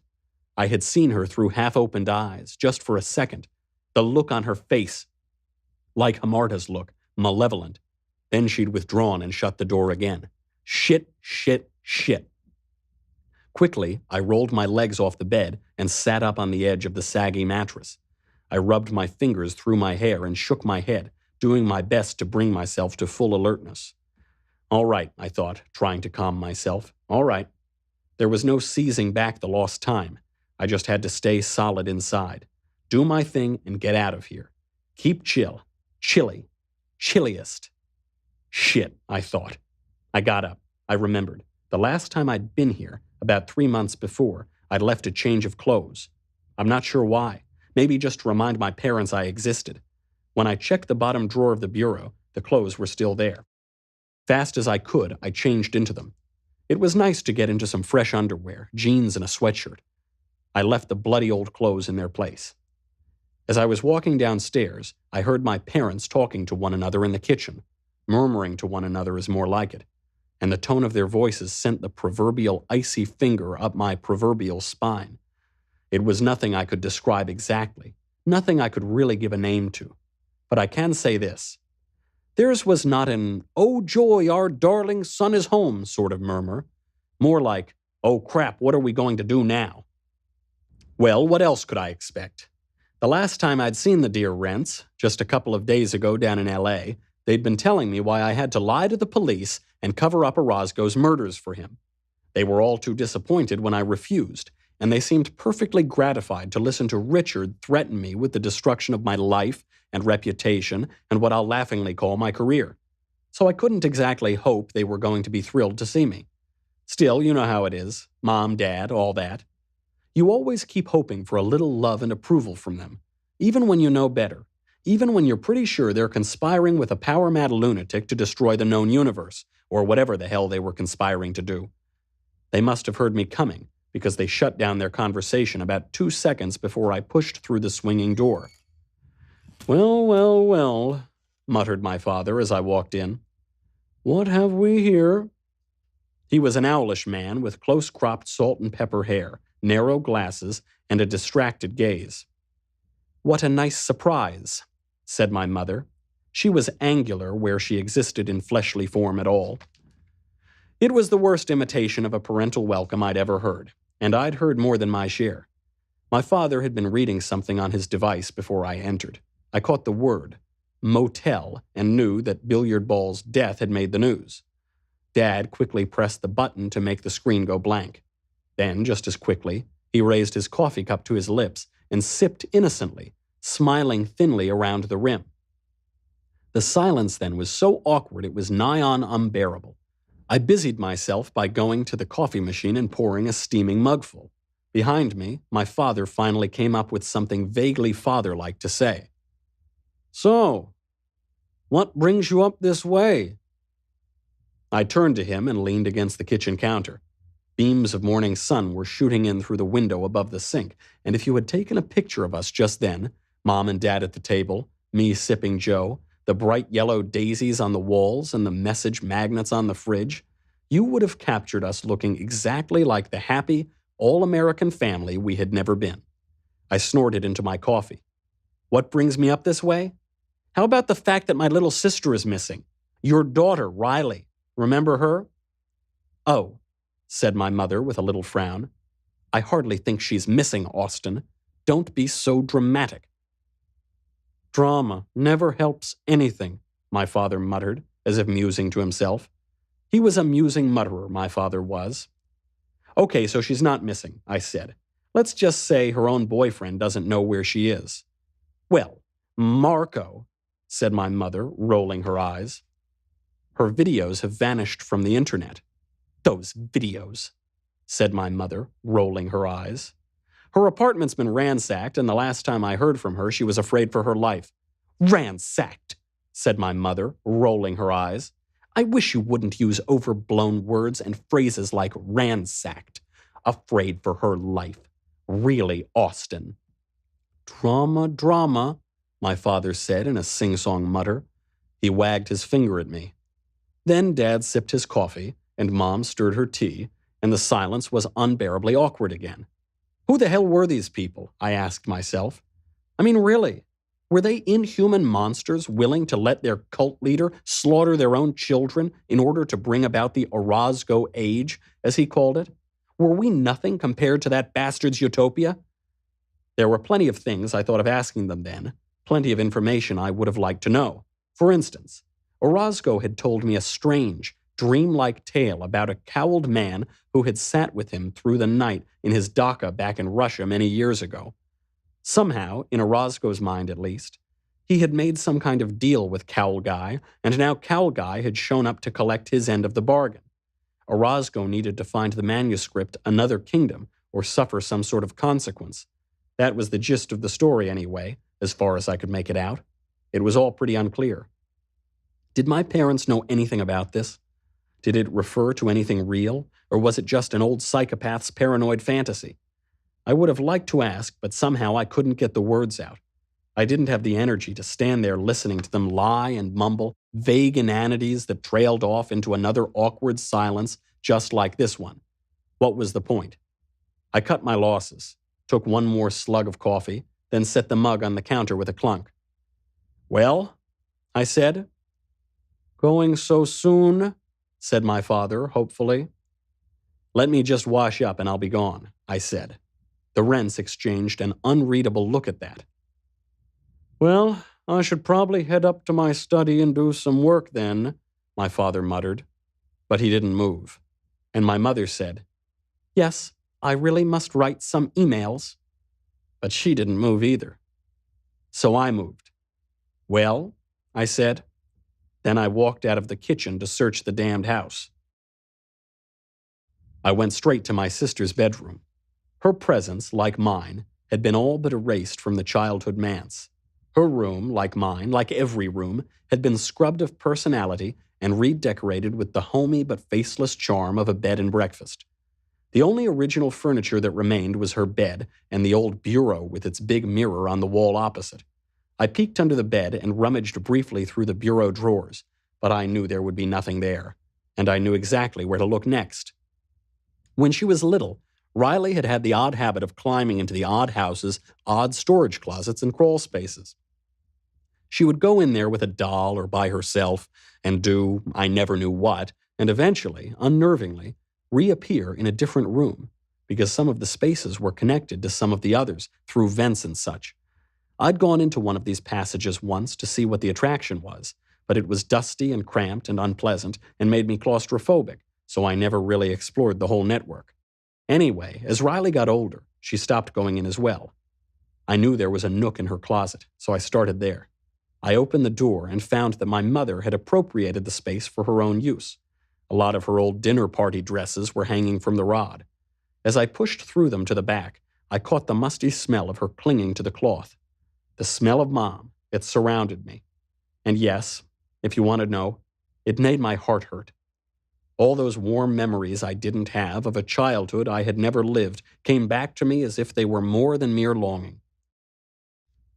I had seen her through half-opened eyes, just for a second. The look on her face, like Hamarta's look, malevolent. Then she'd withdrawn and shut the door again. Shit. Quickly, I rolled my legs off the bed and sat up on the edge of the saggy mattress. I rubbed my fingers through my hair and shook my head, doing my best to bring myself to full alertness. All right, I thought, trying to calm myself. All right. There was no seizing back the lost time. I just had to stay solid inside. Do my thing and get out of here. Keep chill. Chilliest. Shit, I thought. I got up. I remembered. The last time I'd been here, about 3 months before, I'd left a change of clothes. I'm not sure why. Maybe just to remind my parents I existed. When I checked the bottom drawer of the bureau, the clothes were still there. Fast as I could, I changed into them. It was nice to get into some fresh underwear, jeans and a sweatshirt. I left the bloody old clothes in their place. As I was walking downstairs, I heard my parents talking to one another in the kitchen. Murmuring to one another is more like it. And the tone of their voices sent the proverbial icy finger up my proverbial spine. It was nothing I could describe exactly, nothing I could really give a name to. But I can say this. Theirs was not an, "Oh joy, our darling son is home" sort of murmur. More like, "Oh crap, what are we going to do now?" Well, what else could I expect? The last time I'd seen the dear Rents, just a couple of days ago down in L.A., they'd been telling me why I had to lie to the police and cover up Orozco's murders for him. They were all too disappointed when I refused, and they seemed perfectly gratified to listen to Richard threaten me with the destruction of my life and reputation and what I'll laughingly call my career. So I couldn't exactly hope they were going to be thrilled to see me. Still, you know how it is. Mom, Dad, all that. You always keep hoping for a little love and approval from them, even when you know better, even when you're pretty sure they're conspiring with a power-mad lunatic to destroy the known universe, or whatever the hell they were conspiring to do. They must have heard me coming, because they shut down their conversation about 2 seconds before I pushed through the swinging door. Well, muttered my father as I walked in. What have we here? He was an owlish man with close-cropped salt and pepper hair, narrow glasses, and a distracted gaze. "What a nice surprise," said my mother. She was angular where she existed in fleshly form at all. It was the worst imitation of a parental welcome I'd ever heard, and I'd heard more than my share. My father had been reading something on his device before I entered. I caught the word, motel, and knew that Billiard Ball's death had made the news. Dad quickly pressed the button to make the screen go blank. Then, just as quickly, he raised his coffee cup to his lips and sipped innocently, smiling thinly around the rim. The silence then was so awkward it was nigh on unbearable. I busied myself by going to the coffee machine and pouring a steaming mugful. Behind me, my father finally came up with something vaguely father-like to say. "So, what brings you up this way?" I turned to him and leaned against the kitchen counter. Beams of morning sun were shooting in through the window above the sink, and if you had taken a picture of us just then, Mom and Dad at the table, me sipping Joe, the bright yellow daisies on the walls and the message magnets on the fridge, you would have captured us looking exactly like the happy, all-American family we had never been. I snorted into my coffee. What brings me up this way? How about the fact that my little sister is missing? Your daughter, Riley. Remember her? "Oh," said my mother with a little frown. "I hardly think she's missing, Austin. Don't be so dramatic." "Drama never helps anything," my father muttered, as if musing to himself. He was a musing mutterer, my father was. "Okay, so she's not missing," I said. "Let's just say her own boyfriend doesn't know where she is." "Well, Marco," said my mother, rolling her eyes. "Her videos have vanished from the internet." "Those videos," said my mother, rolling her eyes. "Her apartment's been ransacked, and the last time I heard from her, she was afraid for her life." "Ransacked," said my mother, rolling her eyes. "I wish you wouldn't use overblown words and phrases like ransacked. Afraid for her life. Really, Austin." "Drama, drama," my father said in a sing-song mutter. He wagged his finger at me. Then Dad sipped his coffee, and Mom stirred her tea, and the silence was unbearably awkward again. Who the hell were these people? I asked myself. I mean, really, were they inhuman monsters willing to let their cult leader slaughter their own children in order to bring about the Orozco Age, as he called it? Were we nothing compared to that bastard's utopia? There were plenty of things I thought of asking them then, plenty of information I would have liked to know. For instance, Orozco had told me a strange, dreamlike tale about a cowled man who had sat with him through the night in his dacha back in Russia many years ago. Somehow, in Orozco's mind at least, he had made some kind of deal with Cowl Guy, and now Cowl Guy had shown up to collect his end of the bargain. Orozco needed to find the manuscript Another Kingdom or suffer some sort of consequence. That was the gist of the story anyway, as far as I could make it out. It was all pretty unclear. Did my parents know anything about this? Did it refer to anything real, or was it just an old psychopath's paranoid fantasy? I would have liked to ask, but somehow I couldn't get the words out. I didn't have the energy to stand there listening to them lie and mumble vague inanities that trailed off into another awkward silence just like this one. What was the point? I cut my losses, took one more slug of coffee, then set the mug on the counter with a clunk. "Well?" I said. "Going so soon?" said my father, hopefully. "Let me just wash up and I'll be gone," I said. The rents exchanged an unreadable look at that. "Well, I should probably head up to my study and do some work then," my father muttered. But he didn't move. And my mother said, "Yes, I really must write some emails." But she didn't move either. So I moved. "Well?" I said. Then I walked out of the kitchen to search the damned house. I went straight to my sister's bedroom. Her presence, like mine, had been all but erased from the childhood manse. Her room, like mine, like every room, had been scrubbed of personality and redecorated with the homey but faceless charm of a bed and breakfast. The only original furniture that remained was her bed and the old bureau with its big mirror on the wall opposite. I peeked under the bed and rummaged briefly through the bureau drawers, but I knew there would be nothing there, and I knew exactly where to look next. When she was little, Riley had had the odd habit of climbing into the odd house's odd storage closets and crawl spaces. She would go in there with a doll or by herself and do I never knew what, and eventually, unnervingly, reappear in a different room, because some of the spaces were connected to some of the others through vents and such. I'd gone into one of these passages once to see what the attraction was, but it was dusty and cramped and unpleasant and made me claustrophobic, so I never really explored the whole network. Anyway, as Riley got older, she stopped going in as well. I knew there was a nook in her closet, so I started there. I opened the door and found that my mother had appropriated the space for her own use. A lot of her old dinner party dresses were hanging from the rod. As I pushed through them to the back, I caught the musty smell of her clinging to the cloth. The smell of Mom, it surrounded me. And yes, if you want to know, it made my heart hurt. All those warm memories I didn't have of a childhood I had never lived came back to me as if they were more than mere longing.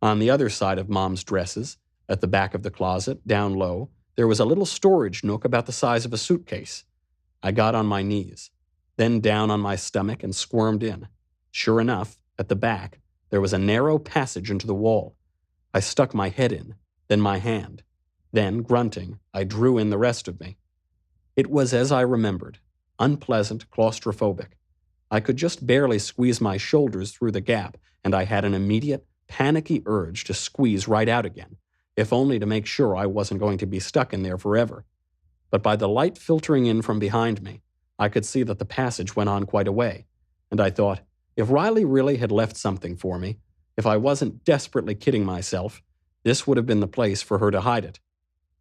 On the other side of Mom's dresses, at the back of the closet, down low, there was a little storage nook about the size of a suitcase. I got on my knees, then down on my stomach and squirmed in. Sure enough, at the back, there was a narrow passage into the wall. I stuck my head in, then my hand. Then, grunting, I drew in the rest of me. It was as I remembered, unpleasant, claustrophobic. I could just barely squeeze my shoulders through the gap, and I had an immediate, panicky urge to squeeze right out again, if only to make sure I wasn't going to be stuck in there forever. But by the light filtering in from behind me, I could see that the passage went on quite a way, and I thought, if Riley really had left something for me, if I wasn't desperately kidding myself, this would have been the place for her to hide it.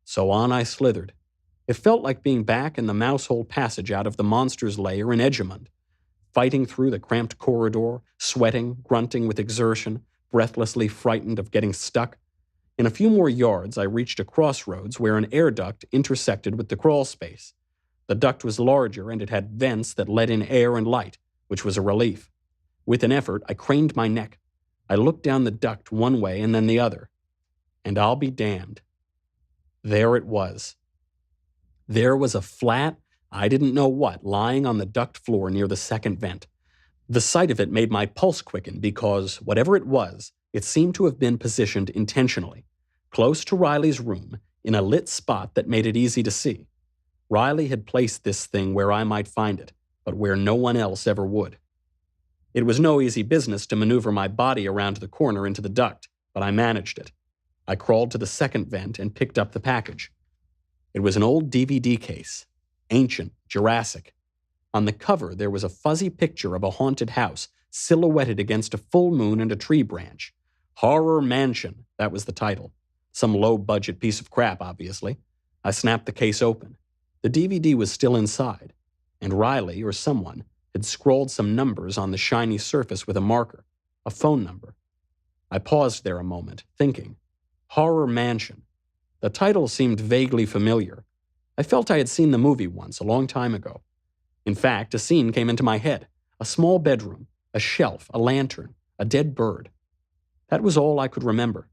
So on I slithered. It felt like being back in the mousehole passage out of the monster's lair in Edgemont, fighting through the cramped corridor, sweating, grunting with exertion, breathlessly frightened of getting stuck. In a few more yards, I reached a crossroads where an air duct intersected with the crawl space. The duct was larger and it had vents that let in air and light, which was a relief. With an effort, I craned my neck. I looked down the duct one way and then the other. And I'll be damned. There it was. There was a flat, I didn't know what, lying on the duct floor near the second vent. The sight of it made my pulse quicken because, whatever it was, it seemed to have been positioned intentionally, close to Riley's room, in a lit spot that made it easy to see. Riley had placed this thing where I might find it, but where no one else ever would. It was no easy business to maneuver my body around the corner into the duct, but I managed it. I crawled to the second vent and picked up the package. It was an old DVD case, ancient, Jurassic. On the cover, there was a fuzzy picture of a haunted house silhouetted against a full moon and a tree branch. Horror Mansion, that was the title. Some low-budget piece of crap, obviously. I snapped the case open. The DVD was still inside, and Riley, or someone, had scrawled some numbers on the shiny surface with a marker, a phone number. I paused there a moment, thinking. Horror Mansion. The title seemed vaguely familiar. I felt I had seen the movie once, a long time ago. In fact, a scene came into my head. A small bedroom, a shelf, a lantern, a dead bird. That was all I could remember.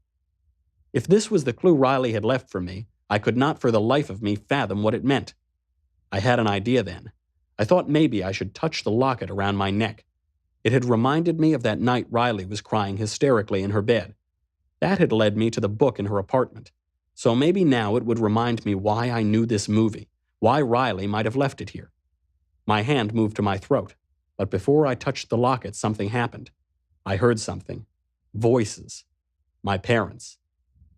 If this was the clue Riley had left for me, I could not for the life of me fathom what it meant. I had an idea then. I thought maybe I should touch the locket around my neck. It had reminded me of that night Riley was crying hysterically in her bed. That had led me to the book in her apartment. So maybe now it would remind me why I knew this movie, why Riley might have left it here. My hand moved to my throat, but before I touched the locket, something happened. I heard something. Voices. My parents.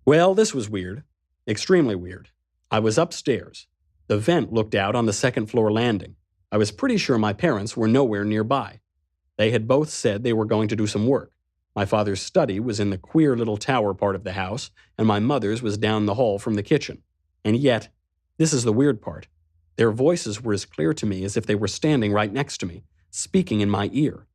Well, this was weird. Extremely weird. I was upstairs. The vent looked out on the second-floor landing. I was pretty sure my parents were nowhere nearby. They had both said they were going to do some work. My father's study was in the queer little tower part of the house, and my mother's was down the hall from the kitchen. And yet, this is the weird part, their voices were as clear to me as if they were standing right next to me, speaking in my ear.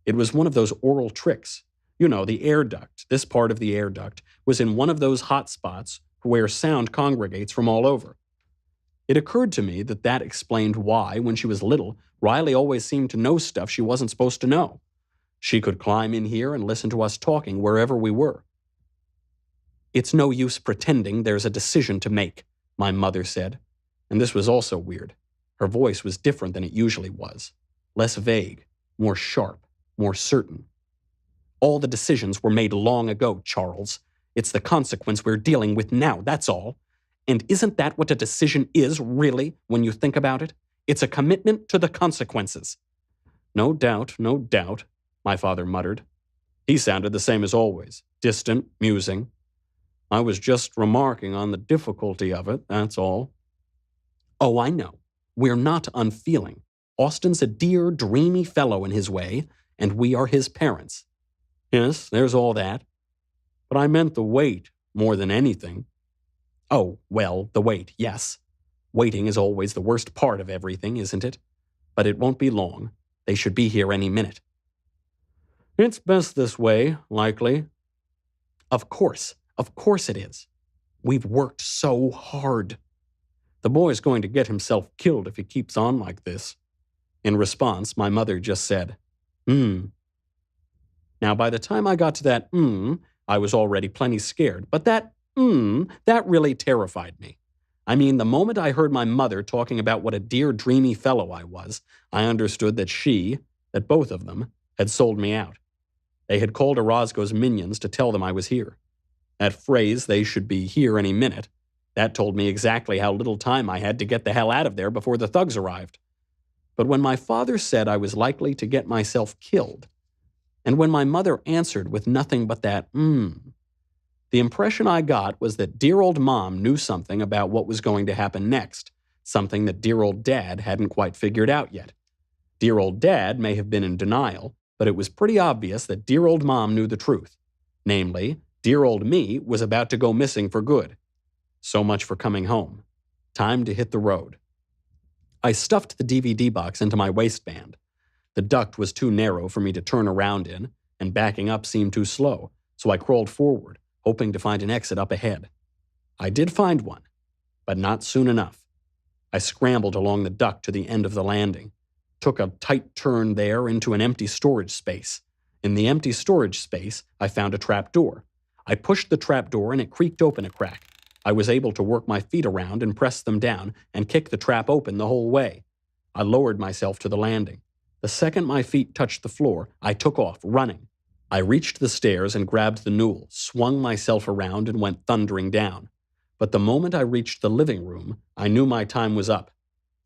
It was one of those oral tricks. You know, the air duct, this part of the air duct, was in one of those hot spots where sound congregates from all over. It occurred to me that that explained why, when she was little, Riley always seemed to know stuff she wasn't supposed to know. She could climb in here and listen to us talking wherever we were. It's no use pretending there's a decision to make, my mother said. And this was also weird. Her voice was different than it usually was, less vague. more sharp, more certain. All the decisions were made long ago, Charles. It's the consequence we're dealing with now, that's all. And isn't that what a decision is, really, when you think about it? It's a commitment to the consequences. No doubt, my father muttered. He sounded the same as always, distant, musing. I was just remarking on the difficulty of it, that's all. Oh, I know. We're not unfeeling. Austin's a dear, dreamy fellow in his way, and we are his parents. Yes, there's all that. But I meant the wait more than anything. Oh, well, the wait, yes. Waiting is always the worst part of everything, isn't it? But it won't be long. They should be here any minute. It's best this way, likely. Of course it is. We've worked so hard. The boy's going to get himself killed if he keeps on like this. In response, my mother just said, Now, by the time I got to that I was already plenty scared, but that really terrified me. I mean, the moment I heard my mother talking about what a dear, dreamy fellow I was, I understood that both of them, had sold me out. They had called Orozco's minions to tell them I was here. That phrase, they should be here any minute, that told me exactly how little time I had to get the hell out of there before the thugs arrived. But when my father said I was likely to get myself killed, and when my mother answered with nothing but that the impression I got was that dear old Mom knew something about what was going to happen next, something that dear old Dad hadn't quite figured out yet. Dear old Dad may have been in denial, but it was pretty obvious that dear old Mom knew the truth. Namely, dear old me was about to go missing for good. So much for coming home. Time to hit the road. I stuffed the DVD box into my waistband. The duct was too narrow for me to turn around in, and backing up seemed too slow, so I crawled forward, hoping to find an exit up ahead. I did find one, but not soon enough. I scrambled along the duct to the end of the landing, took a tight turn there into an empty storage space. In the empty storage space, I found a trap door. I pushed the trap door and it creaked open a crack. I was able to work my feet around and press them down and kick the trap open the whole way. I lowered myself to the landing. The second my feet touched the floor, I took off, running. I reached the stairs and grabbed the newel, swung myself around and went thundering down. But the moment I reached the living room, I knew my time was up.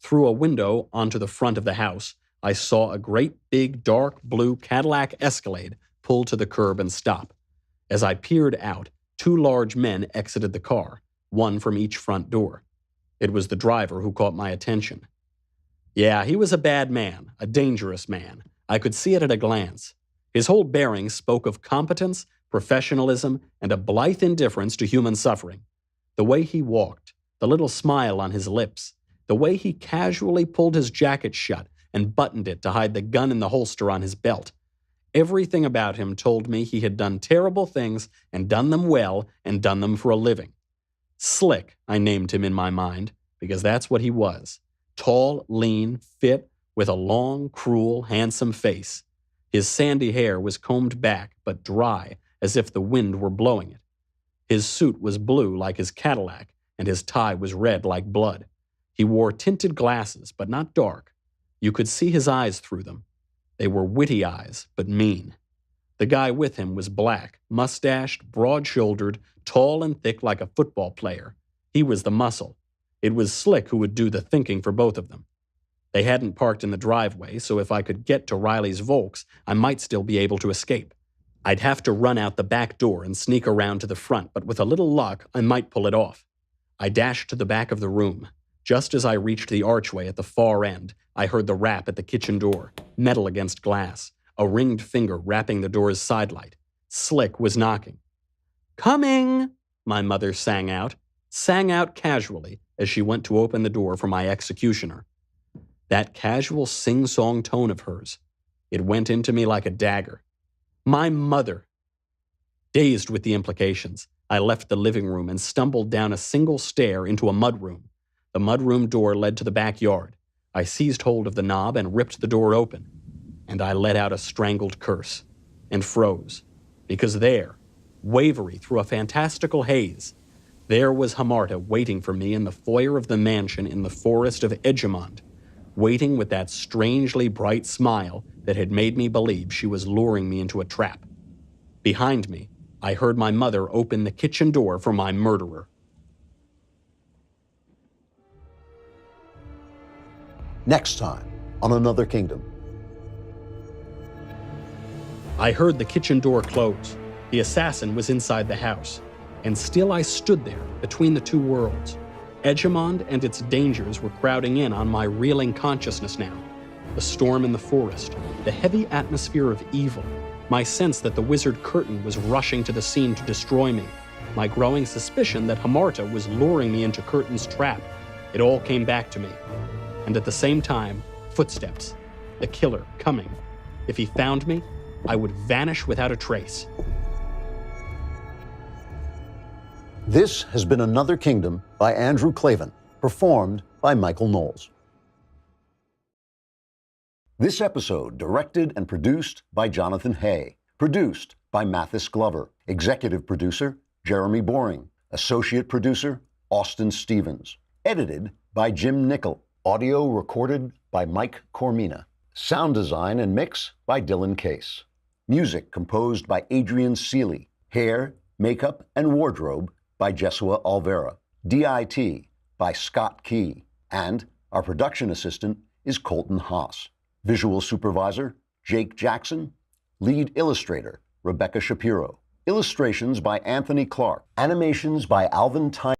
Through a window onto the front of the house, I saw a great big dark blue Cadillac Escalade pull to the curb and stop. As I peered out, two large men exited the car, one from each front door. It was the driver who caught my attention. Yeah, he was a bad man, a dangerous man. I could see it at a glance. His whole bearing spoke of competence, professionalism, and a blithe indifference to human suffering. The way he walked, the little smile on his lips, the way he casually pulled his jacket shut and buttoned it to hide the gun in the holster on his belt. Everything about him told me he had done terrible things and done them well and done them for a living. Slick, I named him in my mind, because that's what he was. Tall, lean, fit, with a long, cruel, handsome face. His sandy hair was combed back, but dry, as if the wind were blowing it. His suit was blue like his Cadillac, and his tie was red like blood. He wore tinted glasses, but not dark. You could see his eyes through them. They were witty eyes, but mean. The guy with him was black, mustached, broad-shouldered, tall and thick like a football player. He was the muscle. It was Slick who would do the thinking for both of them. They hadn't parked in the driveway, so if I could get to Riley's Volks, I might still be able to escape. I'd have to run out the back door and sneak around to the front, but with a little luck, I might pull it off. I dashed to the back of the room. Just as I reached the archway at the far end, I heard the rap at the kitchen door, metal against glass, a ringed finger rapping the door's sidelight. Slick was knocking. "Coming!" my mother sang out casually as she went to open the door for my executioner. That casual sing-song tone of hers, it went into me like a dagger. My mother! Dazed with the implications, I left the living room and stumbled down a single stair into a mudroom. The mudroom door led to the backyard. I seized hold of the knob and ripped the door open. And I let out a strangled curse and froze. Because there, wavery through a fantastical haze, there was Hamarta waiting for me in the foyer of the mansion in the forest of Edgemont, waiting with that strangely bright smile that had made me believe she was luring me into a trap. Behind me, I heard my mother open the kitchen door for my murderer. Next time on Another Kingdom. I heard the kitchen door close. The assassin was inside the house, and still I stood there between the two worlds. Edgemont and its dangers were crowding in on my reeling consciousness now. The storm in the forest, the heavy atmosphere of evil, my sense that the wizard Curtain was rushing to the scene to destroy me, my growing suspicion that Hamarta was luring me into Curtain's trap. It all came back to me. And at the same time, footsteps, the killer coming. If he found me, I would vanish without a trace. This has been Another Kingdom by Andrew Klavan, performed by Michael Knowles. This episode directed and produced by Jonathan Hay, produced by Mathis Glover, executive producer Jeremy Boring, associate producer Austin Stevens, edited by Jim Nickel, audio recorded by Mike Cormina, sound design and mix by Dylan Case, music composed by Adrian Seeley, hair, makeup, and wardrobe by Jesua Alvera, DIT by Scott Key, and our production assistant is Colton Haas. Visual supervisor, Jake Jackson. Lead illustrator, Rebecca Shapiro. Illustrations by Anthony Clark. Animations by Alvin Tyne.